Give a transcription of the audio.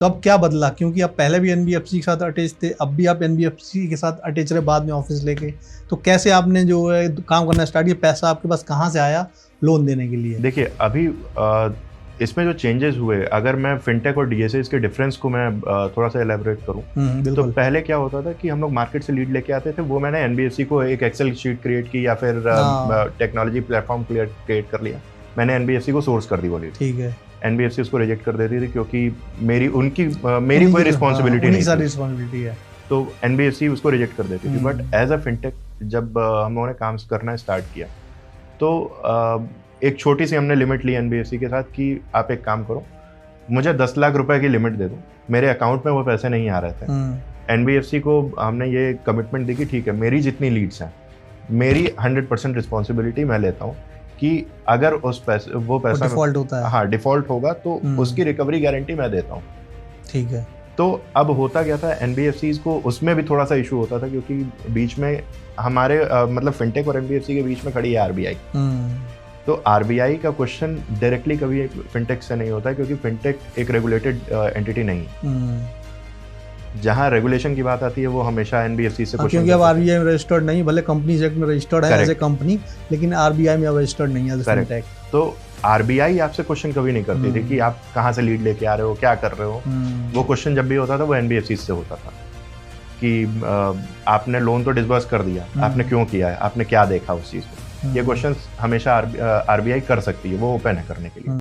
तो अब क्या बदला, क्योंकि आप पहले भी एनबीएफसी के साथ अटैच थे, अब भी आप एनबीएफसी के साथ अटैच रहे बाद में ऑफिस लेके, तो कैसे आपने जो है काम करना स्टार्ट किया, पैसा आपके पास कहाँ से आया लोन देने के लिए? देखिए अभी इसमें जो चेंजेस हुए, अगर मैं फिनटेक और डीएसए के डिफरेंस को मैं थोड़ा सा एलेबोरेट करूं, तो पहले क्या होता था कि हम लोग मार्केट से लीड लेके आते थे, वो मैंने एनबीएफसी को एक एक्सेल शीट क्रिएट की या फिर टेक्नोलॉजी प्लेटफॉर्म क्रिएट कर लिया, मैंने एनबीएफसी को सोर्स कर दी बोली, ठीक है, एनबीएफसी उसको रिजेक्ट कर देती थी क्योंकि मेरी कोई रिस्पॉन्सिबिलिटी नहीं है, तो एनबीएफसी उसको रिजेक्ट कर देती थी। बट एज अ फिनटेक जब हम लोगों ने काम करना स्टार्ट किया, तो एक छोटी सी हमने लिमिट ली एनबीएफसी के साथ कि आप एक काम करो, मुझे 10 लाख रुपए की लिमिट दे दो, मेरे अकाउंट में वो पैसे नहीं आ रहे थे। एनबीएफसी को हमने ये कमिटमेंट दी कि ठीक है, मेरी जितनी लीड्स हैं, मेरी 100% रिस्पॉन्सिबिलिटी मैं लेता हूँ कि अगर उस पैसे वो पैसा डिफॉल्ट होता है, हाँ डिफॉल्ट होगा तो उसकी रिकवरी गारंटी मैं देता हूँ, ठीक है। तो अब होता क्या था, एनबीएफसीज को उसमें भी थोड़ा सा इशू होता था क्योंकि बीच में हमारे मतलब फिनटेक और एनबीएफसी के बीच में खड़ी है आरबीआई, तो आरबीआई का क्वेश्चन डायरेक्टली कभी फिनटेक से नहीं होता क्योंकि फिनटेक एक रेगुलेटेड एंटिटी नहीं है। जहां रेगुलेशन की बात आती है वो हमेशा एनबीएफसी से क्वेश्चन, क्योंकि अब आरबीआई में रजिस्टर्ड नहीं, भले कंपनीज एक्ट में रजिस्टर्ड है एज ए कंपनी, लेकिन आरबीआई में अब रजिस्टर्ड नहीं है एज फिनटेक। तो आरबीआई आपसे क्वेश्चन कभी नहीं करती थी कि आप कहाँ से लीड लेके आ रहे हो, क्या कर रहे हो। वो क्वेश्चन जब भी होता था वो एनबीएफसी से होता था कि आपने लोन तो डिसबर्स कर दिया, आपने क्यों किया है, आपने क्या देखा उस चीज में। ये क्वेश्चन हमेशा आरबीआई कर सकती है, वो ओपन है करने के लिए।